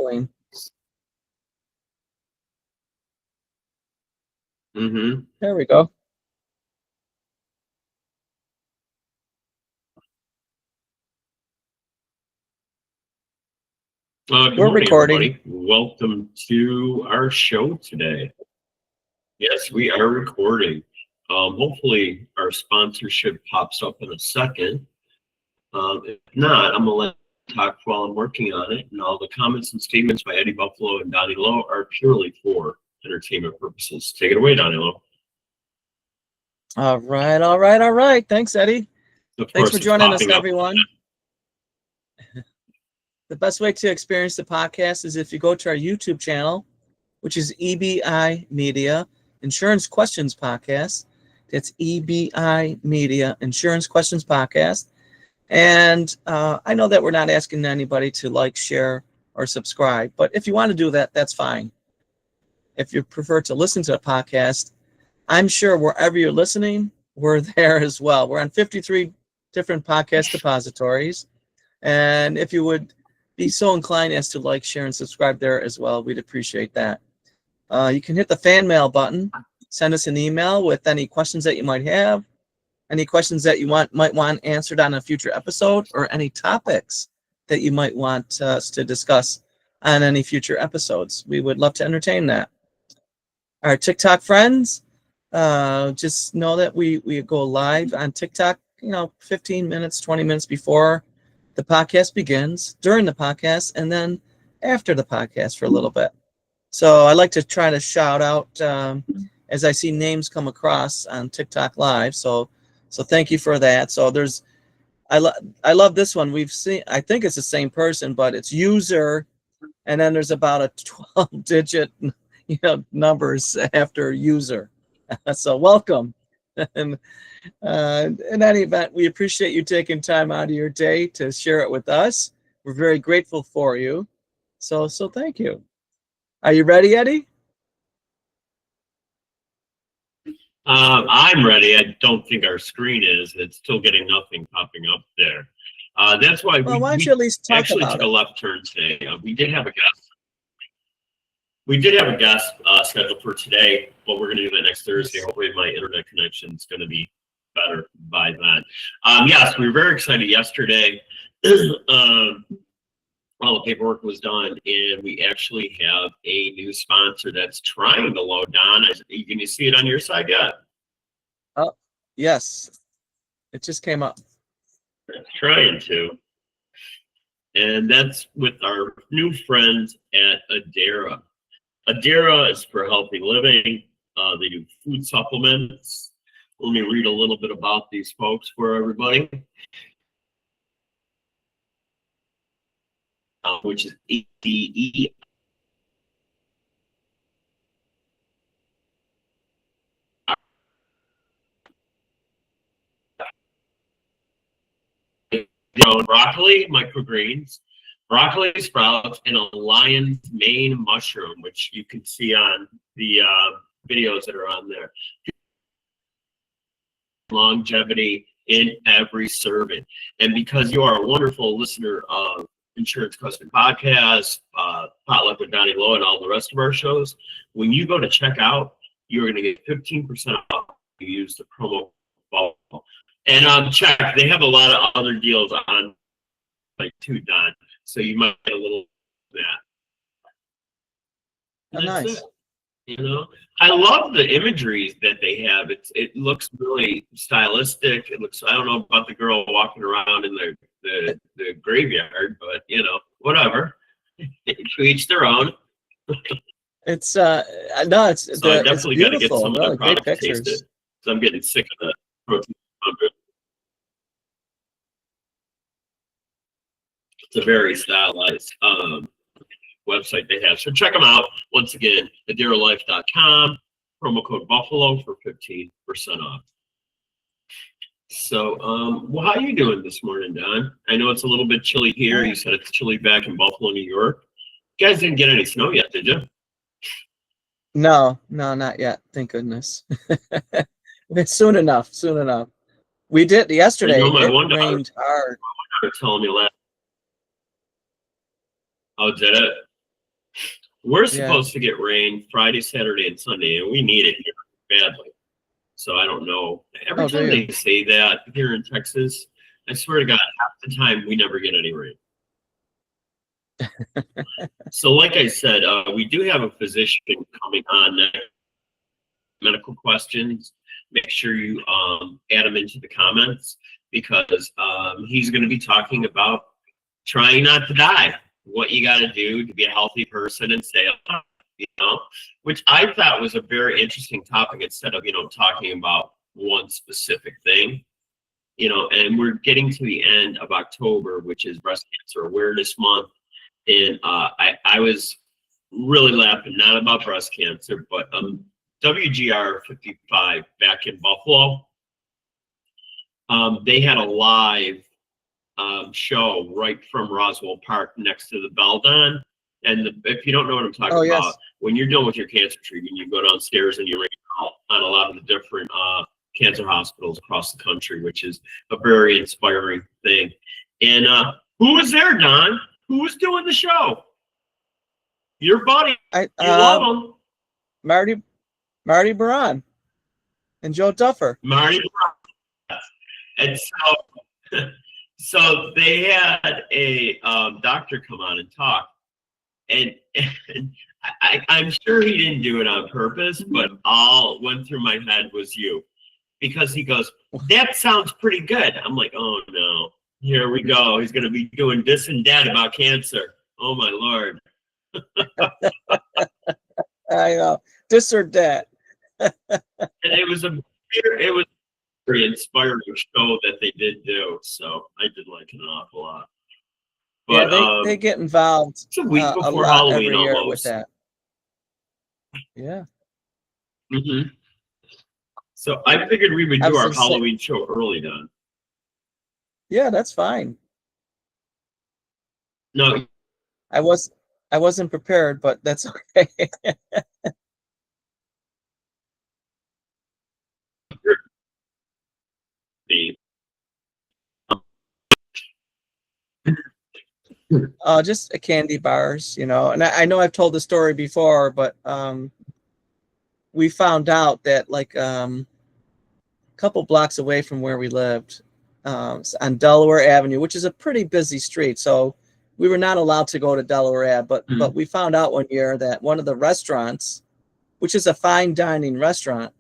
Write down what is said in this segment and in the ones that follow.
echoing. Mm-hmm. There we go. Good We're morning, recording. everybody. Welcome to our show today. Yes, we are recording. Hopefully, our sponsorship pops up in a second. If not, I'm going to let you talk while I'm working on it. And all the comments and statements by Eddie Buffalo and Donnie Lowe are purely for entertainment purposes. Take it away, Donnie Lowe. All right, all right, all right. Thanks, Eddie. Thanks for joining us, everyone. The best way to experience the podcast is if you go to our YouTube channel, which is EBI Media Insurance Questions Podcast. That's EBI Media Insurance Questions Podcast. And I know that we're not asking anybody to like, share, or subscribe, but if you want to do that, that's fine. If you prefer to listen to a podcast, I'm sure wherever you're listening, we're there as well. We're on 53 different podcast depositories. And if you would be so inclined as to like, share, and subscribe there as well, we'd appreciate that. You can hit the fan mail button, send us an email with any questions that you might have, any questions that you might want answered on a future episode, or any topics that you might want us to discuss on any future episodes. We would love to entertain that. Our TikTok friends, just know that we go live on TikTok, 15 minutes, 20 minutes before the podcast begins, during the podcast, and then after the podcast for a little bit. So I like to try to shout out as I see names come across on TikTok Live. So thank you for that. So I love this one. We've seen, I think it's the same person, but it's user, and then there's about a 12-digit numbers after user. So welcome. And in any event, we appreciate you taking time out of your day to share it with us. We're very grateful for you. So thank you. Are you ready, Eddie? I'm ready. I don't think our screen is. It's still getting nothing popping up there. That's why why don't you at least talk actually about took it? a left turn today. We did have a guest. We did have a guest scheduled for today, but we're going to do that next Thursday. Hopefully my internet connection is going to be better by then. Yes, we were very excited yesterday. All the paperwork was done, and we actually have a new sponsor that's trying to load on. Can you see it on your side yet? Oh, yes. It just came up. It's trying to. And that's with our new friends at Adara. Adara is for healthy living. They do food supplements. Let me read a little bit about these folks for everybody. Which is ADE. Broccoli, microgreens, broccoli sprouts, and a lion's mane mushroom, which you can see on the videos that are on there. Longevity in every serving. And because you are a wonderful listener of Insurance Question Podcast, Potluck with Donnie Lowe, and all the rest of our shows, when you go to checkout, you're going to get 15% off if you use the promo code. And check, they have a lot of other deals on, like, too, Don. So you might get a little of that. Oh, nice. I love the imagery that they have. It looks really stylistic. It looks, I don't know about the girl walking around in the graveyard, but whatever. To each their own. It's no, it's so I definitely got to get some really of the product tasted. So I'm getting sick of the protein powder. It's a very stylized website they have. So check them out. Once again, adiralife.com, promo code Buffalo for 15% off. So, how are you doing this morning, Don? I know it's a little bit chilly here. You said it's chilly back in Buffalo, New York. You guys didn't get any snow yet, did you? No, not yet. Thank goodness. Soon enough. We did yesterday. It rained hard. My daughter telling me last. Oh, did it? We're Yeah. supposed to get rain Friday, Saturday, and Sunday, and we need it here badly. So I don't know. Every Oh, do time you? they say that here in Texas, I swear to God, half the time we never get any rain. So like I said, we do have a physician coming on next. Medical questions, make sure you add them into the comments, because he's going to be talking about trying not to die, what you got to do to be a healthy person and stay alive, which I thought was a very interesting topic, instead of, talking about one specific thing, and we're getting to the end of October, which is Breast Cancer Awareness Month. And I was really laughing, not about breast cancer, but WGR 55 back in Buffalo. They had a live show right from Roswell Park next to the Beldon. And if you don't know what I'm talking about, when you're done with your cancer treatment, you go downstairs and you ring out on a lot of the different cancer hospitals across the country, which is a very inspiring thing. And who was there, Don? Who was doing the show? Your buddy. You love him. Marty Baron and Joe Duffer. Marty Baron. And so they had a doctor come on and talk. And I'm sure he didn't do it on purpose, but all went through my head was you. Because he goes, that sounds pretty good. I'm like, oh no, here we go. He's going to be doing this and that about cancer. Oh my Lord. I know, this or that. And it was a very inspiring show that they did do. So I did like it an awful lot. But, yeah, they get involved it's a week a before lot Halloween every year almost. with that. Yeah. Mm-hmm. So I figured we would do our Halloween show early, Don. Yeah, that's fine. No, I wasn't prepared, but that's okay. Just candy bars, and I know I've told the story before, but we found out that like a couple blocks away from where we lived, on Delaware Avenue, which is a pretty busy street, so we were not allowed to go to Delaware Ave, but we found out one year that one of the restaurants, which is a fine dining restaurant,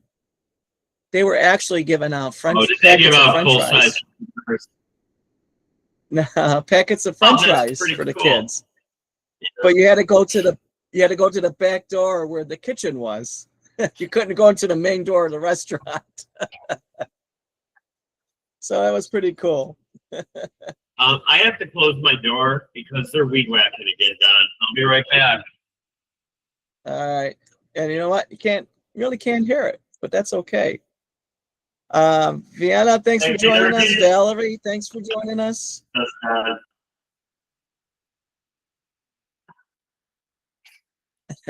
they were actually giving out packets of French fries. Packets of French fries for the kids. Yeah. But you had to go to the back door where the kitchen was. You couldn't go into the main door of the restaurant. So that was pretty cool. I have to close my door because they're weed whacking again, Don. I'll be right back. All right. And you know what? You really can't hear it, but that's okay. Vienna, thanks for joining us. Valerie, thanks for joining us.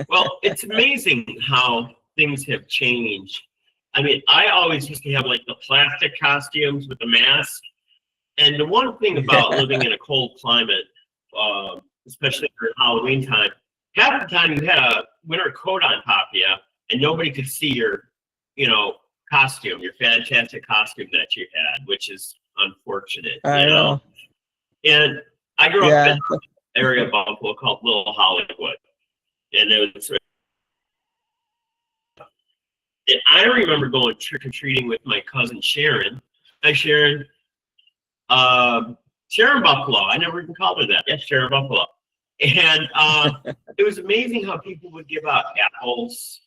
Well, it's amazing how things have changed. I mean, I always used to have like the plastic costumes with the mask. And the one thing about living in a cold climate, especially during Halloween time, half the time you had a winter coat on top of you and nobody could see your, costume, your fantastic costume that you had, which is unfortunate, I know. And I grew up in an area of Buffalo called Little Hollywood. And it was, and I remember going trick-or-treating with my cousin Sharon. Hi, Sharon. Sharon Buffalo. I never even called her that. Yes, Sharon Buffalo. And it was amazing how people would give out apples.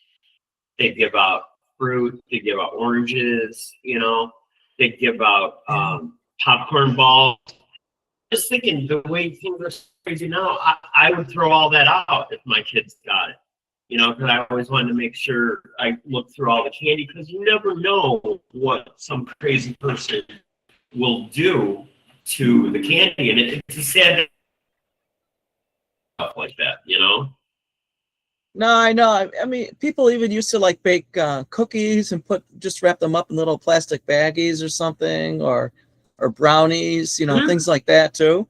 They'd give out fruit. They'd give out oranges. They'd give out popcorn balls. Just thinking the way things are crazy now, I would throw all that out if my kids got it. Because I always wanted to make sure I looked through all the candy, because you never know what some crazy person will do to the candy, and it's a sad stuff like that, No, I know. I mean, people even used to like bake cookies and just wrap them up in little plastic baggies or something, or brownies, things like that too.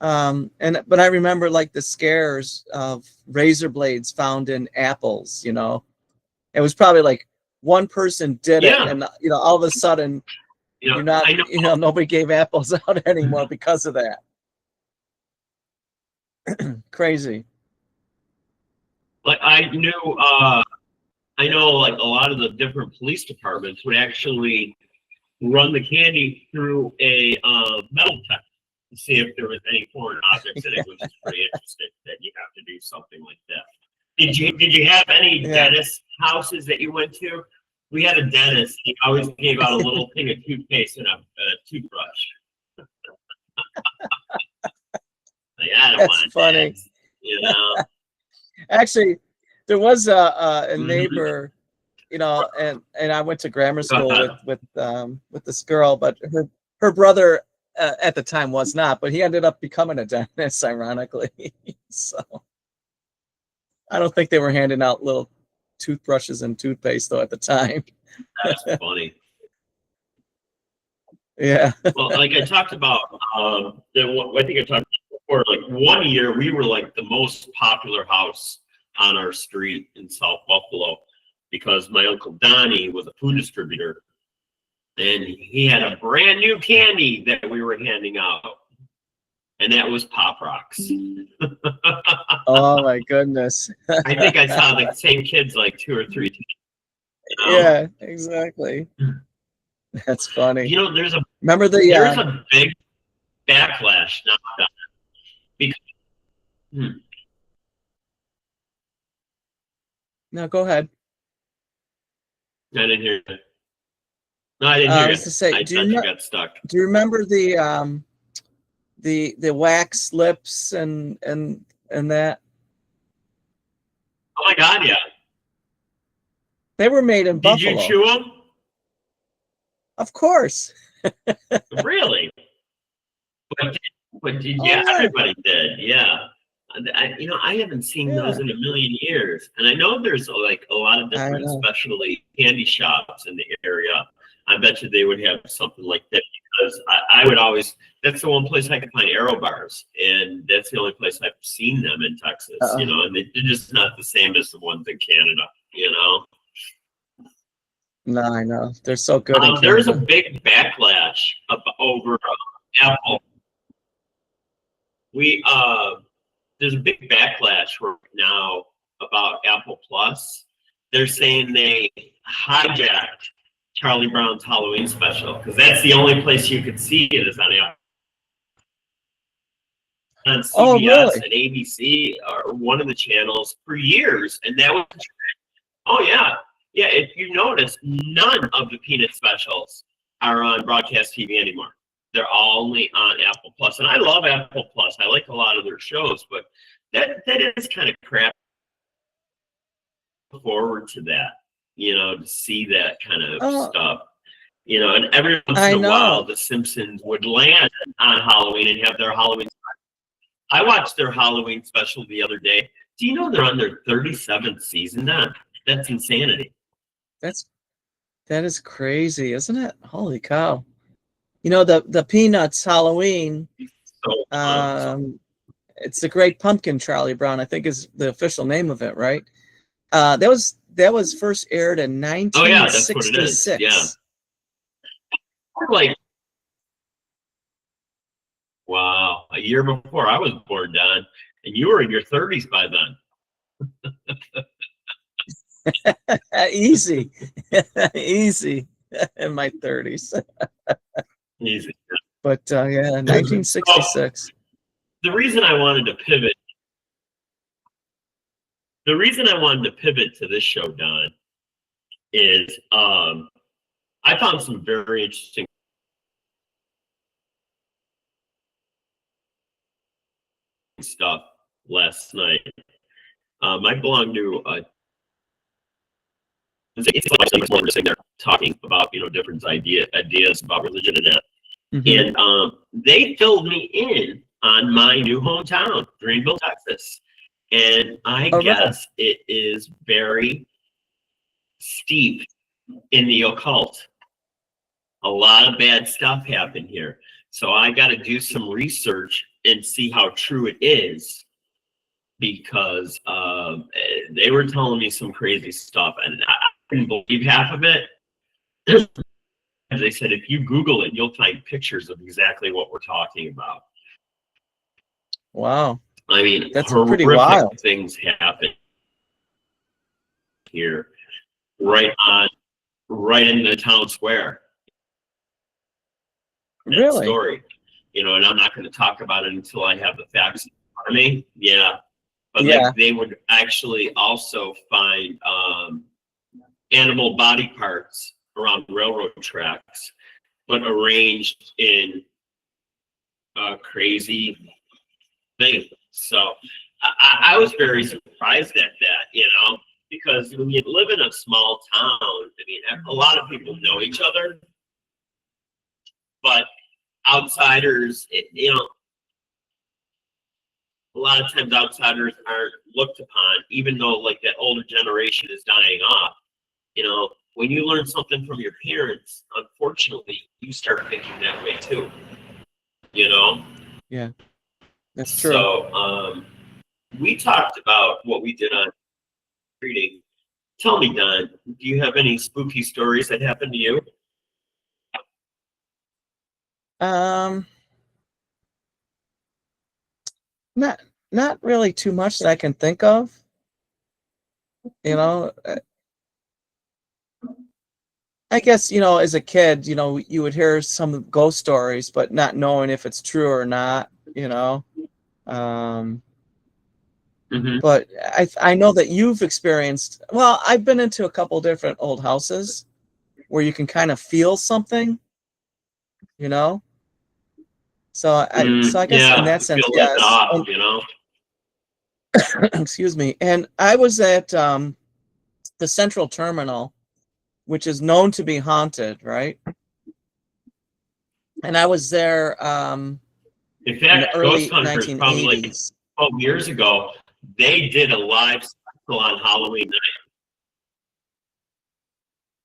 But I remember like the scares of razor blades found in apples. It was probably like one person did it, Yeah. and all of a sudden I know. nobody gave apples out anymore because of that. Crazy. Like I know like a lot of the different police departments would actually run the candy through a metal detector to see if there was any foreign objects in it, which is pretty interesting that you have to do something like that. Did you have any dentist houses that you went to? We had a dentist. He always gave out a little thing of toothpaste and a toothbrush. Like, I don't That's want funny. that, Actually, there was a neighbor, and I went to grammar school with this girl, but her brother at the time was not, but he ended up becoming a dentist, ironically. So I don't think they were handing out little toothbrushes and toothpaste though at the time. That's funny. Yeah. Well, like I talked about, I think I talked before, like one year we were like the most popular house on our street in South Buffalo because my Uncle Donnie was a food distributor and he had a brand new candy that we were handing out. And that was Pop Rocks. Oh my goodness. I think I saw the same kids like 2 or 3 times. Yeah, exactly. That's funny. There's a Remember there's a big backlash now because No, go ahead. I didn't hear it. No, I didn't hear I was to say, I thought you got stuck. Do you remember the wax lips and that? Oh my God, yeah. They were made in Buffalo. Did you chew them? Of course. Really? But everybody did, yeah. I haven't seen those in a million years, and I know there's like a lot of different, especially candy shops in the area. I bet you they would have something like that because I would always. That's the one place I can find Aero bars, and that's the only place I've seen them in Texas. And they're just not the same as the ones in Canada. No, I know they're so good. There's a big backlash over Apple. There's a big backlash right now about Apple Plus. They're saying they hijacked Charlie Brown's Halloween special because that's the only place you could see it is on Apple. On CBS and ABC or one of the channels for years, and that was yeah. If you notice, none of the Peanut specials are on broadcast TV anymore. They're only on Apple Plus, and I love Apple Plus. I like a lot of their shows, but that is kind of crap. Forward to that, to see that kind of stuff, and every once in a while, The Simpsons would land on Halloween and have their Halloween. I watched their Halloween special the other day. Do you know they're on their 37th season now? That's insanity. That is crazy, isn't it? Holy cow! The Peanuts Halloween. It's the Great Pumpkin. Charlie Brown, I think, is the official name of it, right? That was first aired in 1966. Oh yeah, that's what it is. Yeah. Like, wow, a year before I was born, Don, and you were in your 30s by then. Easy. Easy in my 30s. Easy. But 1966. The reason I wanted to pivot to this show, Don, is I found some very interesting stuff last night. I belong to it's like more sitting there talking about different ideas about religion and that. Mm-hmm. And they filled me in on my new hometown, Greenville, Texas. And I guess it is very steep in the occult. A lot of bad stuff happened here. So I got to do some research and see how true it is, because they were telling me some crazy stuff, and I couldn't believe half of it. As they said, if you Google it, you'll find pictures of exactly what we're talking about. Wow. I mean, That's pretty horrific wild. things happen here, right in the town square. That Really? story, and I'm not going to talk about it until I have the facts in front of me. Yeah, but Yeah. like they would actually also find animal body parts around railroad tracks, but arranged in a crazy thing. So I was very surprised at that, because when you live in a small town, I mean, a lot of people know each other, but outsiders, a lot of times outsiders aren't looked upon, even though like that older generation is dying off. When you learn something from your parents, unfortunately, you start thinking that way too. Yeah. That's true. So we talked about what we did on reading. Tell me, Don, do you have any spooky stories that happened to you? Not really too much that I can think of. I guess, as a kid, you would hear some ghost stories, but not knowing if it's true or not, Mm-hmm. But I know that you've experienced, well, I've been into a couple different old houses where you can kind of feel something, you know? So I guess in Yeah, that you sense, feel let yes. off, Excuse me. And I was at the Central Terminal, which is known to be haunted, right? And I was there In in the fact, Ghost early Hunters probably like 1980s. 12 years ago, they did a live special on Halloween night.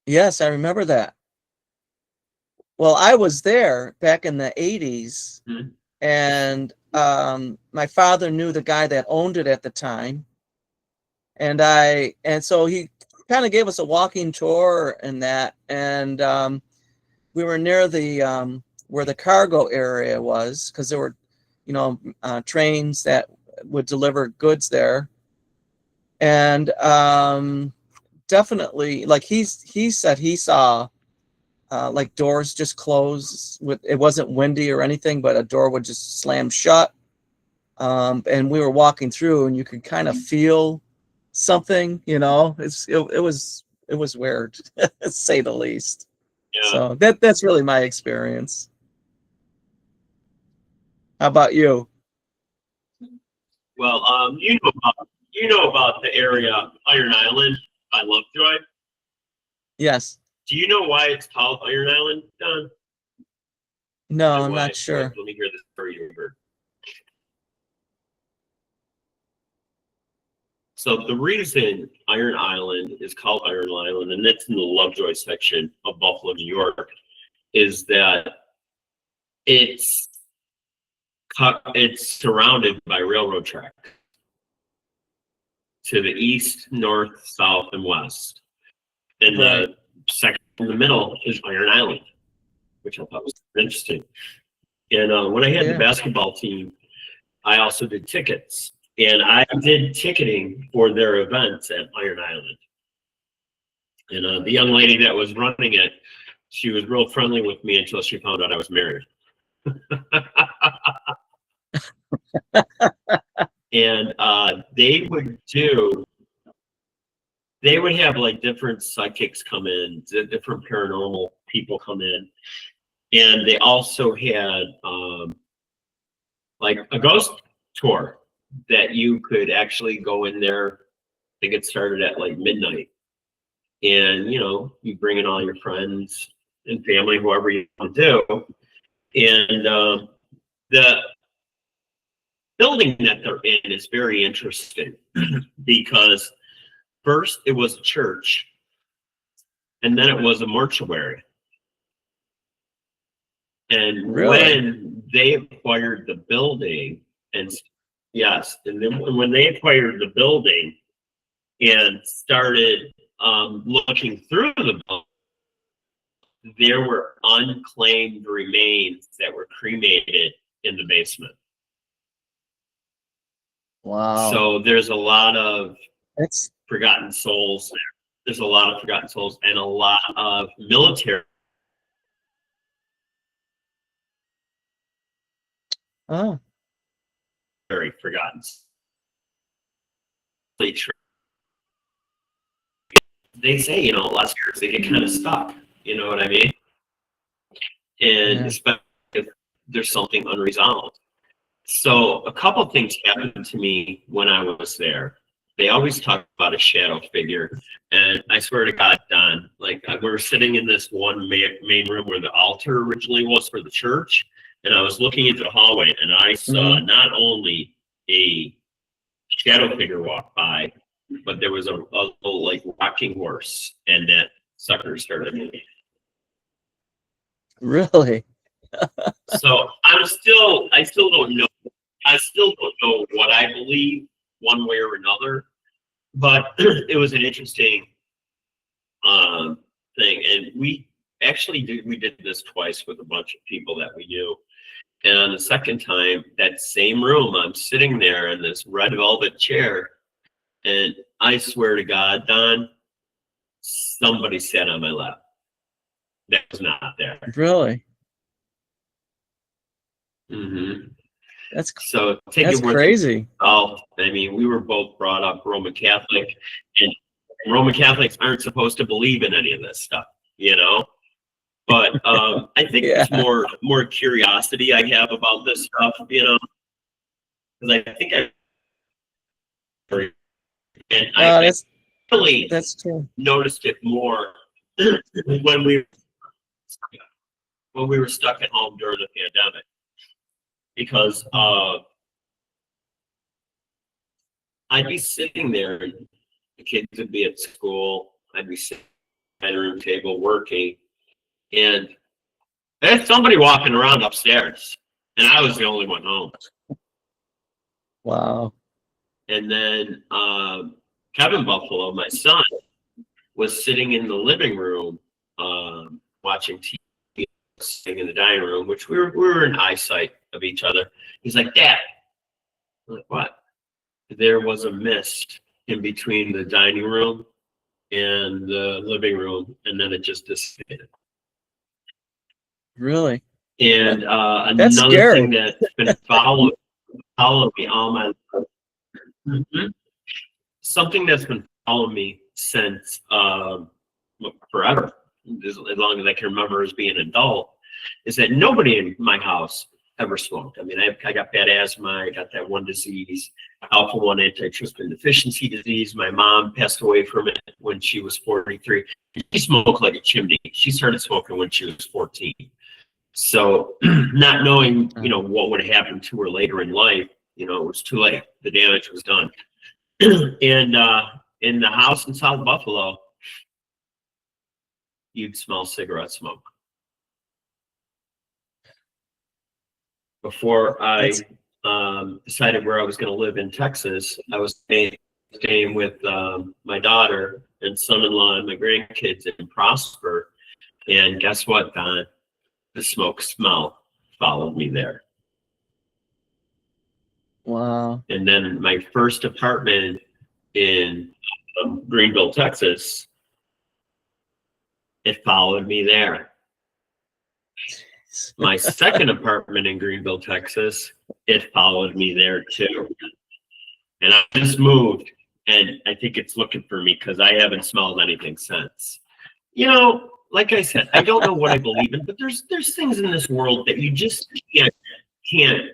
Yes, I remember that. Well, I was there back in the 80s, and my father knew the guy that owned it at the time, and so he kind of gave us a walking tour and that, and we were near the where the cargo area was, because there were trains that would deliver goods there, and definitely, like he said he saw like doors just close. It wasn't windy or anything, but a door would just slam shut. And we were walking through, and you could kind of feel something. It was weird, to say the least. Yeah. So that's really my experience. How about you? Well, you know about the area Iron Island by Lovejoy. Yes. Do you know why it's called Iron Island, Don? No, And I'm why? not sure. Let me hear the story you heard. So the reason Iron Island is called Iron Island, and that's in the Lovejoy section of Buffalo, New York, is that it's surrounded by railroad tracks to the east, north, south, and west. And Right. the section in the middle is Iron Island, which I thought was interesting. And when I had the Yeah. basketball team, I also did tickets. And I did ticketing for their events at Iron Island. And the young lady that was running it, she was real friendly with me until she found out I was married. And they would have like different psychics come in, different paranormal people come in. And they also had like a ghost tour that you could actually go in there. I think it started at like midnight. And you bring in all your friends and family, whoever you want to do. And the building that they're in is very interesting because first it was a church, and then it was a mortuary. And Really? when they acquired the building, and yes, and then when they acquired the building and started looking through the building, there were unclaimed remains that were cremated in the basement. Wow. So there's a lot of That's forgotten souls there. There's a lot of forgotten souls and a lot of military oh forgotten. They say, you know, last years they get kind of stuck. You know what I mean? And yeah. especially if there's something unresolved. So a couple things happened to me when I was there. They always talk about a shadow figure, and I swear to God, Don, like we were sitting in this one main room where the altar originally was for the church, and I was looking into the hallway, and I saw not only a shadow figure walk by, but there was a like rocking horse, and that sucker started moving. Really? So I still don't know. I still don't know what I believe one way or another, but it was an interesting thing. And we did this twice with a bunch of people that we knew. And on the second time, that same room, I'm sitting there in this red velvet chair, and I swear to God, Don, somebody sat on my lap. That was not there. Really? Mm-hmm. That's That's crazy. Oh, I mean, we were both brought up Roman Catholic, and Roman Catholics aren't supposed to believe in any of this stuff, you know. But I think Yeah. there's more curiosity I have about this stuff, you know, because I think I really that's true. noticed it more when we were stuck at home during the pandemic, because I'd be sitting there, and the kids would be at school. I'd be sitting at the dining room table working, and there's somebody walking around upstairs, and I was the only one home. Wow. And then Kevin Buffalo, my son, was sitting in the living room watching TV, sitting in the dining room, which we were in eyesight of each other. He's like, "Dad," I'm like, "What?" There was a mist in between the dining room and the living room, and then it just dissipated. Really? And That's another scary. thing that's been following me all my life, something that's been following me since forever, as long as I can remember as being an adult, is that nobody in my house ever smoked. I mean, I got bad asthma. I got that one disease, alpha-1 antitrypsin deficiency disease. My mom passed away from it when she was 43. She smoked like a chimney. She started smoking when she was 14. So not knowing, you know, what would happen to her later in life, you know, it was too late. The damage was done. And in the house in South Buffalo, you'd smell cigarette smoke. Before I decided where I was going to live in Texas, I was staying with my daughter and son-in-law and my grandkids in Prosper. And guess what, Don? The smoke smell followed me there. Wow. And then my first apartment in Greenville, Texas, it followed me there. My second apartment in Greenville, Texas, it followed me there too. And I just moved, and I think it's looking for me because I haven't smelled anything since. You know, like I said, I don't know what I believe in, but there's things in this world that you just can't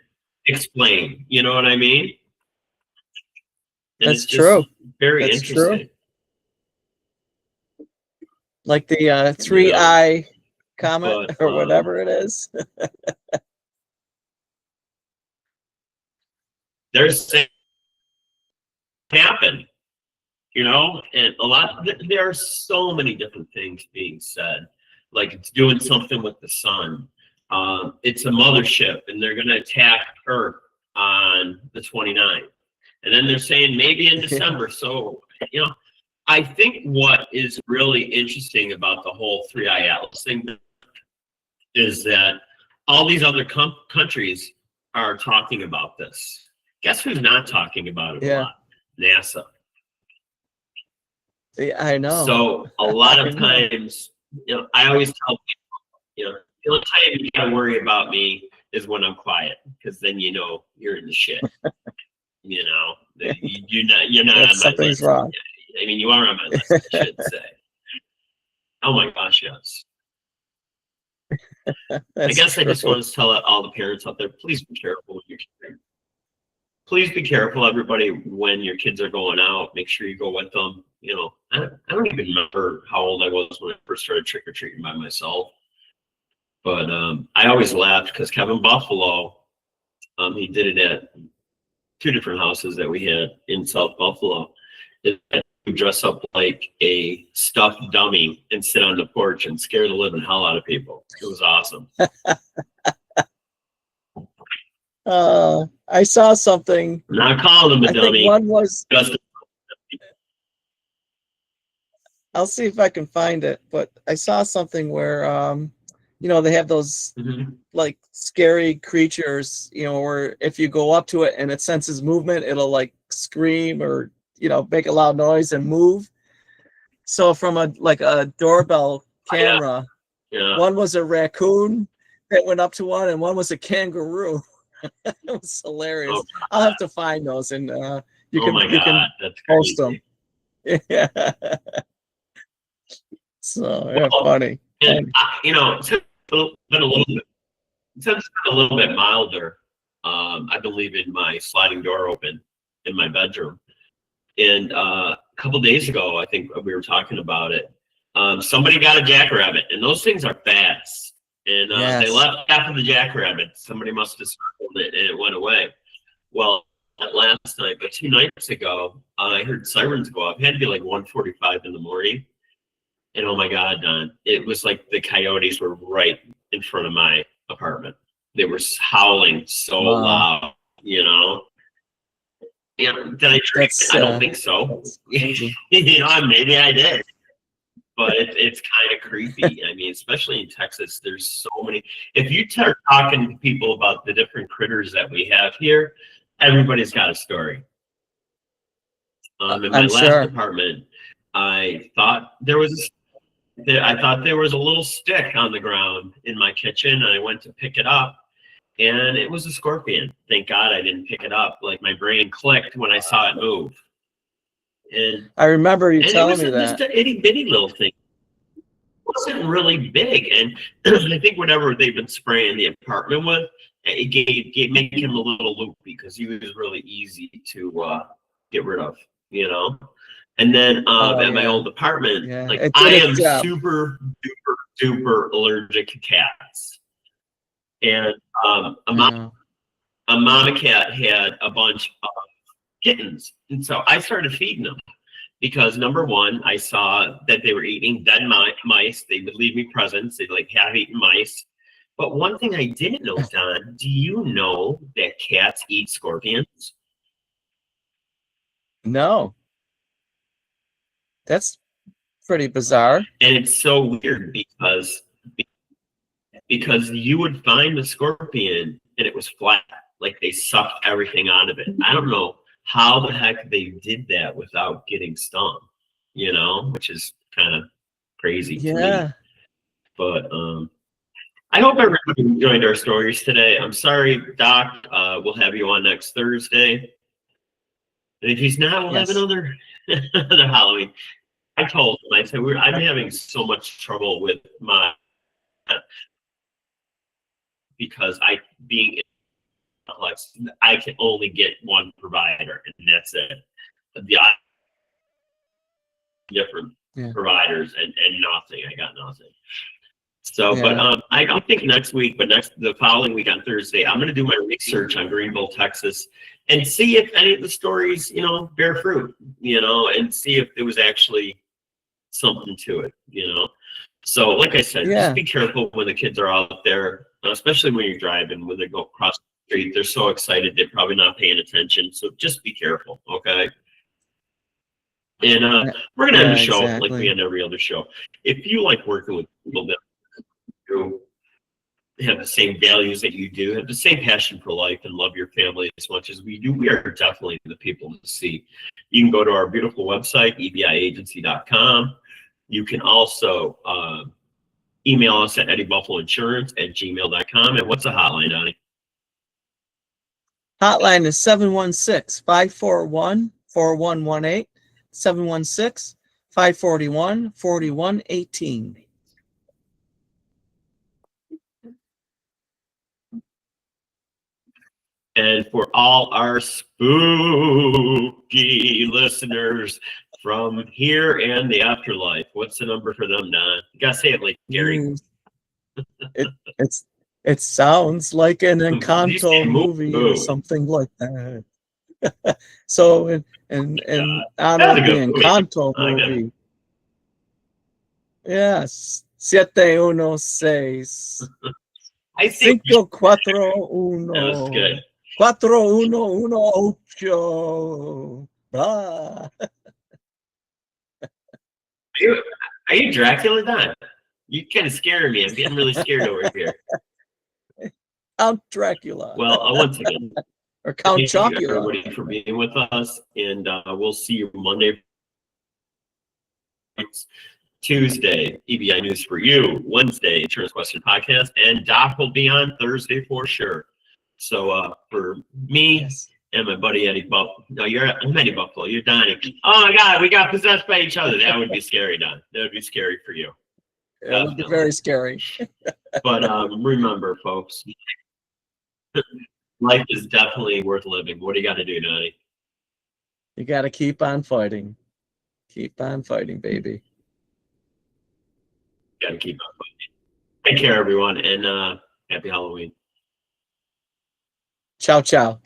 explain. You know what I mean? And That's it's just true. very That's interesting. True. Like the 3-eye comet or whatever it is. There's things happen, you know, and there are so many different things being said. Like it's doing something with the sun. it's a mothership, and they're going to attack Earth on the 29th. And then they're saying maybe in December. So, I think what is really interesting about the whole 3I Atlas thing is that all these other countries are talking about this. Guess who's not talking about it a lot? NASA. Yeah, I know. So a lot of times, I always tell people, the only time you gotta worry about me is when I'm quiet, because then you're in the shit. You're not on my something's list. wrong. I mean, you are on my list, I should say. Oh my gosh, yes. I guess I just want to tell all the parents out there, please be careful with your kids. Please be careful, everybody, when your kids are going out. Make sure you go with them. I don't even remember how old I was when I first started trick-or-treating by myself. But I always laughed because Kevin Buffalo, he did it at 2 different houses that we had in South Buffalo. He would dress up like a stuffed dummy and sit on the porch and scare the living hell out of people. It was awesome. I saw something. I'm not calling him a dummy. Think one was. I'll see if I can find it, but I saw something where they have those like scary creatures, where if you go up to it and it senses movement, it'll like scream or make a loud noise and move. So from a doorbell camera, one was a raccoon that went up to one, and one was a kangaroo. It was hilarious. Oh, I'll have to find those, and you can that's post crazy. them. Yeah. So funny. And it's been a little bit milder. I've been leaving my sliding door open in my bedroom, and a couple days ago, I think we were talking about it. Somebody got a jackrabbit, and those things are fast. And they left half of the jackrabbit. Somebody must have circled it, and it went away. Well, not last night, but 2 nights ago, I heard sirens go off. It had to be like 1:45 in the morning. And oh my God, Don, it was like the coyotes were right in front of my apartment. They were howling so loud, Did I trick? I don't think so. Maybe I did. But it's kind of creepy. I mean, especially in Texas, there's so many. If you start talking to people about the different critters that we have here, everybody's got a story. In my last apartment, I thought there was a little stick on the ground in my kitchen, and I went to pick it up, and it was a scorpion. Thank God I didn't pick it up. Like, my brain clicked when I saw it move. And I remember you telling me that. Just an itty bitty little thing. It wasn't really big, and I think whatever they've been spraying the apartment with, it made him a little loopy because he was really easy to get rid of, And then at my old apartment, I am super duper duper allergic to cats, and a mama cat had a bunch of kittens, and so I started feeding them because number one, I saw that they were eating dead mice. They would leave me presents. They'd like half-eaten mice. But one thing I didn't know, Don, do you know that cats eat scorpions? No. That's pretty bizarre. And it's so weird because you would find the scorpion and it was flat, like they sucked everything out of it. I don't know how the heck they did that without getting stung, which is kind of crazy to me. But I hope everybody enjoyed our stories today. I'm sorry, Doc. We'll have you on next Thursday. And if he's not, we'll have another Halloween. I told him, I said, I'm having so much trouble with my, because I can only get one provider, and that's it. The different providers and nothing. I got nothing. So, but I think next week, the following week on Thursday, I'm going to do my research on Greenville, Texas, and see if any of the stories, bear fruit, and see if there was actually something to it, So, like I said, just be careful when the kids are out there. especially when you're driving, when they go across the street, they're so excited, they're probably not paying attention. So just be careful, okay? And we're going to end Yeah, the show like we exactly. end every other show. If you like working with people that who have the same values that you do, have the same passion for life, and love your family as much as we do, we are definitely the people to see. You can go to our beautiful website, ebiagency.com. You can also email us at eddiebuffaloinsurance@gmail.com. And what's the hotline, Donnie? Hotline is 716-541-4118, 716-541-4118. And for all our spooky listeners from here and the afterlife, what's the number for them, Don? You gotta say it like Gary. It sounds like an Encanto movie or Moo. something like that. So in honor That's a of the good movie. Encanto I like that. movie. Yes. 716. I think 541. that was good. 4118. Ah. Are you Dracula, Don? You kind of scared me. I'm getting really scared over here. Count Dracula. Well, once again, Or Count thank you Chocula. everybody for being with us, and we'll see you Monday, Tuesday, EBI News for You, Wednesday, Insurance Question Podcast, and Doc will be on Thursday for sure. So for me, Yes. and my buddy Eddie Buffalo. No, I'm Eddie Buffalo. You're Donnie. Oh my God, we got possessed by each other. That would be scary, Don. That would be scary for you. It would be very scary. But remember, folks, life is definitely worth living. What do you got to do, Donnie? You got to keep on fighting. Keep on fighting, baby. Got to keep on fighting. Take care, everyone, and happy Halloween. Ciao, ciao.